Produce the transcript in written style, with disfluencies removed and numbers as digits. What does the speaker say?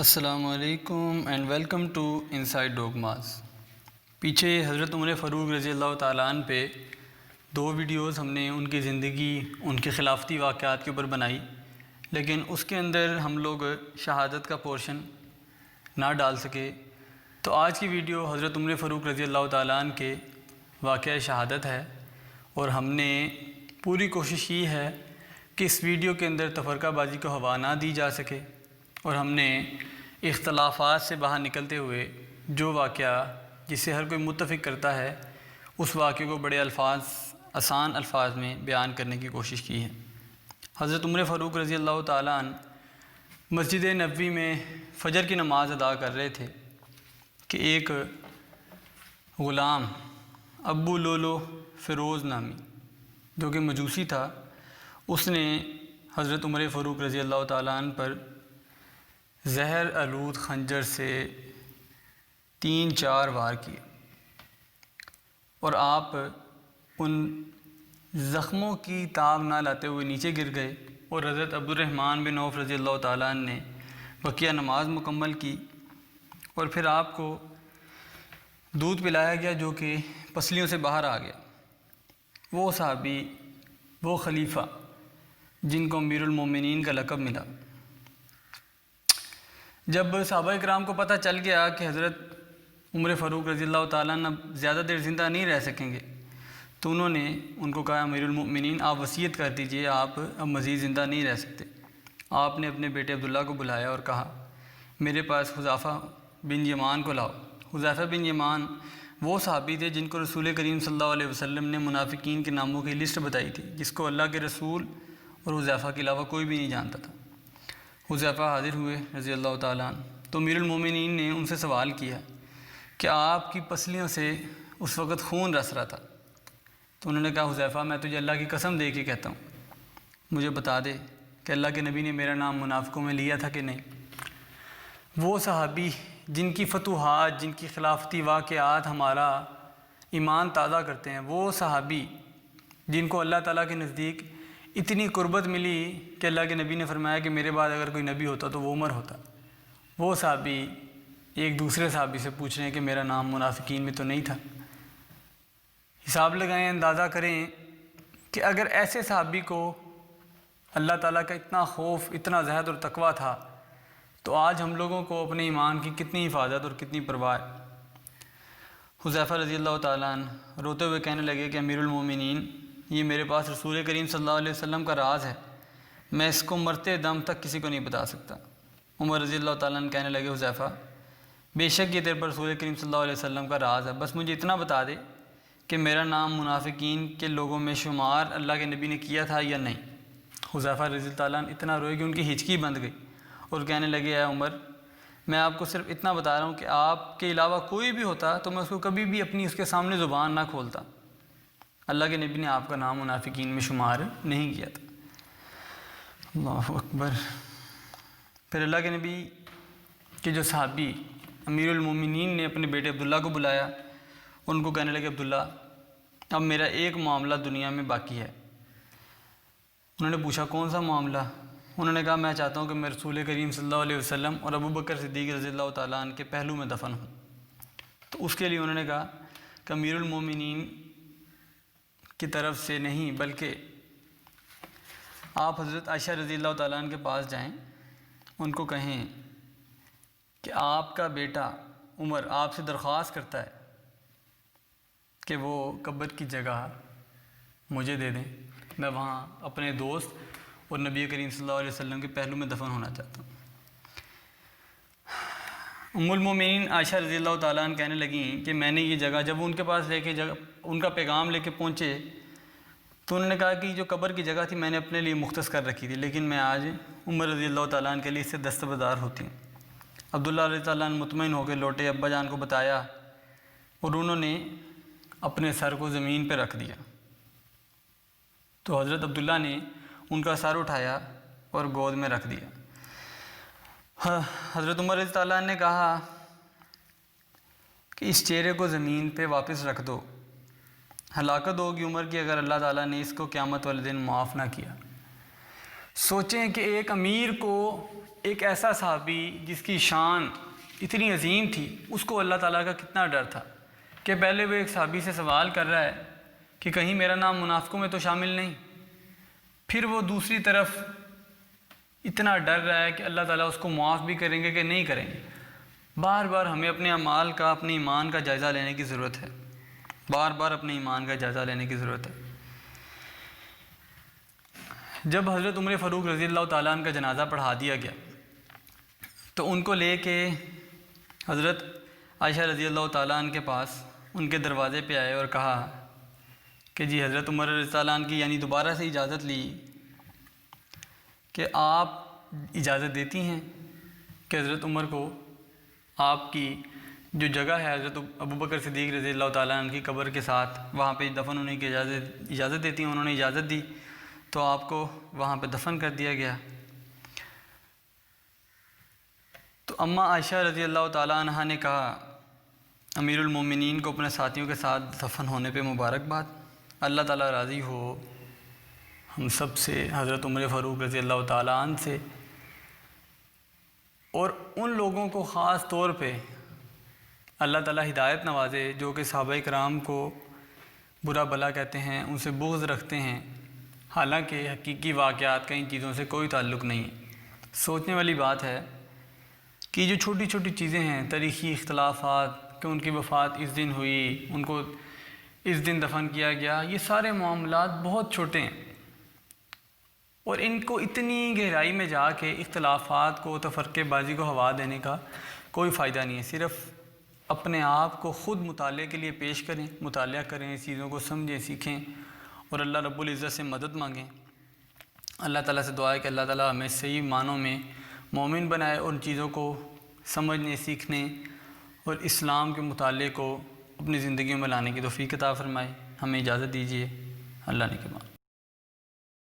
السلام علیکم and welcome to inside ڈوگماز۔ پیچھے حضرت عمر فاروق رضی اللہ تعالیٰ عنہ پہ 2 ویڈیوز ہم نے ان کی زندگی، ان کے خلافتی واقعات کے اوپر بنائی، لیکن اس کے اندر ہم لوگ شہادت کا پورشن نہ ڈال سکے۔ تو آج کی ویڈیو حضرت عمر فاروق رضی اللہ تعالیٰ عنہ کے واقعہ شہادت ہے، اور ہم نے پوری کوشش کی ہے کہ اس ویڈیو کے اندر تفرقہ بازی کو ہوا نہ دی جا سکے، اور ہم نے اختلافات سے باہر نکلتے ہوئے جو واقعہ جسے ہر کوئی متفق کرتا ہے اس واقعے کو بڑے آسان الفاظ میں بیان کرنے کی کوشش کی ہے۔ حضرت عمر فاروق رضی اللہ تعالیٰ عنہ مسجد نبوی میں فجر کی نماز ادا کر رہے تھے کہ ایک غلام ابو لولو فیروز نامی، جو کہ مجوسی تھا، اس نے حضرت عمر فاروق رضی اللہ تعالیٰ عنہ پر زہر آلود خنجر سے 3-4 وار کیے، اور آپ ان زخموں کی تاب نہ لاتے ہوئے نیچے گر گئے، اور حضرت عبد الرحمن بن عوف رضی اللہ تعالیٰ عنہ نے بقیہ نماز مکمل کی، اور پھر آپ کو دودھ پلایا گیا جو کہ پسلیوں سے باہر آ گیا۔ وہ صحابی، وہ خلیفہ جن کو امیر المومنین کا لقب ملا، جب صحابہ اکرام کو پتہ چل گیا کہ حضرت عمر فاروق رضی اللہ تعالیٰ عنہ زیادہ دیر زندہ نہیں رہ سکیں گے، تو انہوں نے ان کو کہا امیر المؤمنین آپ وصیت کر دیجئے، آپ اب مزید زندہ نہیں رہ سکتے۔ آپ نے اپنے بیٹے عبداللہ کو بلایا اور کہا میرے پاس حذیفہ بن یمان کو لاؤ۔ حذیفہ بن یمان وہ صحابی تھے جن کو رسول کریم صلی اللہ علیہ وسلم نے منافقین کے ناموں کی لسٹ بتائی تھی، جس کو اللہ کے رسول اور حذیفہ کے علاوہ کوئی بھی نہیں جانتا تھا۔ حذیفہ حاضر ہوئے رضی اللہ تعالیٰ عنہ، تو امیر المومنین نے ان سے سوال کیا کہ آپ کی پسلیوں سے اس وقت خون رس رہا تھا، تو انہوں نے کہا حذیفہ میں تجھے اللہ کی قسم دے کے کہتا ہوں، مجھے بتا دے کہ اللہ کے نبی نے میرا نام منافقوں میں لیا تھا کہ نہیں۔ وہ صحابی جن کی فتوحات، جن کی خلافتی واقعات ہمارا ایمان تازہ کرتے ہیں، وہ صحابی جن کو اللہ تعالیٰ کے نزدیک اتنی قربت ملی کہ اللہ کے نبی نے فرمایا کہ میرے بعد اگر کوئی نبی ہوتا تو وہ عمر ہوتا، وہ صحابی ایک دوسرے صحابی سے پوچھ رہے ہیں کہ میرا نام منافقین میں تو نہیں تھا۔ حساب لگائیں، اندازہ کریں کہ اگر ایسے صحابی کو اللہ تعالیٰ کا اتنا خوف، اتنا زہد اور تقویٰ تھا، تو آج ہم لوگوں کو اپنے ایمان کی کتنی حفاظت اور کتنی پرواہ ہے۔ حذیفہ رضی اللہ تعالیٰ عنہ روتے ہوئے کہنے لگے کہ امیر المومنین یہ میرے پاس رسول کریم صلی اللہ علیہ وسلم کا راز ہے، میں اس کو مرتے دم تک کسی کو نہیں بتا سکتا۔ عمر رضی اللہ تعالیٰ عنہ کہنے لگے حذیفہ بے شک یہ تیرے پر رسول کریم صلی اللہ علیہ وسلم کا راز ہے، بس مجھے اتنا بتا دے کہ میرا نام منافقین کے لوگوں میں شمار اللہ کے نبی نے کیا تھا یا نہیں۔ حذیفہ رضی اللہ تعالیٰ عنہ اتنا روئے کہ ان کی ہچکی بند گئی، اور کہنے لگے اے عمر میں آپ کو صرف اتنا بتا رہا ہوں کہ آپ کے علاوہ کوئی بھی ہوتا تو میں اس کو کبھی بھی اپنی اس کے سامنے زبان نہ کھولتا، اللہ کے نبی نے آپ کا نام منافقین میں شمار نہیں کیا تھا۔ اللہ اکبر۔ پھر اللہ کے نبی کے جو صحابی امیر المومنین نے اپنے بیٹے عبداللہ کو بلایا، ان کو کہنے لگے عبداللہ اب میرا ایک معاملہ دنیا میں باقی ہے۔ انہوں نے پوچھا کون سا معاملہ؟ انہوں نے کہا میں چاہتا ہوں کہ میں رسول کریم صلی اللہ علیہ وسلم اور ابو بکر صدیق رضی اللہ تعالیٰ عنہ کے پہلو میں دفن ہوں۔ تو اس کے لیے انہوں نے کہا کہ امیر المومنین کی طرف سے نہیں بلکہ آپ حضرت عائشہ رضی اللہ تعالیٰ عنہ کے پاس جائیں، ان کو کہیں کہ آپ کا بیٹا عمر آپ سے درخواست کرتا ہے کہ وہ قبر کی جگہ مجھے دے دیں، میں وہاں اپنے دوست اور نبی کریم صلی اللہ علیہ وسلم کے پہلو میں دفن ہونا چاہتا ہوں۔ ام المومنین عائشہ رضی اللہ تعالیٰ عنہ کہنے لگیں کہ میں نے یہ جگہ جب ان کے پاس لے کے ان کا پیغام لے کے پہنچے تو انہوں نے کہا کہ جو قبر کی جگہ تھی میں نے اپنے لیے مختص کر رکھی تھی، لیکن میں آج عمر رضی اللہ تعالیٰ عنہ کے لیے اس سے دستبردار ہوتی ہوں۔ عبداللہ رضی اللہ عنہ مطمئن ہو کے لوٹے، ابا جان کو بتایا، اور انہوں نے اپنے سر کو زمین پہ رکھ دیا، تو حضرت عبداللہ نے ان کا سر اٹھایا اور گود میں رکھ دیا۔ حضرت عمر رضی اللہ عنہ نے کہا کہ اس چہرے کو زمین پہ واپس رکھ دو، ہلاکت ہوگی عمر کی اگر اللہ تعالیٰ نے اس کو قیامت والے دن معاف نہ کیا۔ سوچیں کہ ایک امیر کو ایک ایسا صحابی جس کی شان اتنی عظیم تھی، اس کو اللہ تعالیٰ کا کتنا ڈر تھا کہ پہلے وہ ایک صحابی سے سوال کر رہا ہے کہ کہیں میرا نام منافقوں میں تو شامل نہیں، پھر وہ دوسری طرف اتنا ڈر رہا ہے کہ اللہ تعالیٰ اس کو معاف بھی کریں گے کہ نہیں کریں گے۔ بار بار ہمیں اپنے اعمال کا، اپنے ایمان کا جائزہ لینے کی ضرورت ہے، بار بار اپنے ایمان کا جائزہ لینے کی ضرورت ہے۔ جب حضرت عمر فاروق رضی اللہ تعالیٰ عنہ کا جنازہ پڑھا دیا گیا تو ان کو لے کے حضرت عائشہ رضی اللہ تعالیٰ عنہ کے پاس ان کے دروازے پہ آئے اور کہا کہ جی حضرت عمر رضی اللہ تعالیٰ عنہ کی یعنی دوبارہ سے اجازت لی کہ آپ اجازت دیتی ہیں کہ حضرت عمر کو آپ کی جو جگہ ہے حضرت ابوبکر صدیق رضی اللہ تعالیٰ عنہ کی قبر کے ساتھ، وہاں پہ دفن ہونے کی اجازت دیتی ہیں۔ انہوں نے اجازت دی تو آپ کو وہاں پہ دفن کر دیا گیا۔ تو اماں عائشہ رضی اللہ تعالیٰ عنہ نے کہا امیر المومنین کو اپنے ساتھیوں کے ساتھ دفن ہونے پہ مبارکباد، اللہ تعالیٰ راضی ہو ہم سب سے، حضرت عمر فاروق رضی اللہ تعالیٰ عنہ سے، اور ان لوگوں کو خاص طور پہ اللہ تعالیٰ ہدایت نوازے جو کہ صحابہ کرام کو برا بھلا کہتے ہیں، ان سے بغض رکھتے ہیں، حالانکہ حقیقی واقعات کا ان چیزوں سے کوئی تعلق نہیں ہے۔ سوچنے والی بات ہے کہ جو چھوٹی چھوٹی چیزیں ہیں، تاریخی اختلافات کہ ان کی وفات اس دن ہوئی، ان کو اس دن دفن کیا گیا، یہ سارے معاملات بہت چھوٹے ہیں، اور ان کو اتنی گہرائی میں جا کے اختلافات کو، تفرقے بازی کو ہوا دینے کا کوئی فائدہ نہیں ہے۔ صرف اپنے آپ کو خود مطالعے کے لیے پیش کریں، مطالعہ کریں، اس چیزوں کو سمجھیں، سیکھیں، اور اللہ رب العزت سے مدد مانگیں۔ اللہ تعالیٰ سے دعا ہے کہ اللہ تعالیٰ ہمیں صحیح معنوں میں مومن بنائے، اور ان چیزوں کو سمجھنے، سیکھنے اور اسلام کے مطالعے کو اپنی زندگیوں میں لانے کی توفیق عطا فرمائے۔ ہمیں اجازت دیجیے، اللہ نے کے بعد۔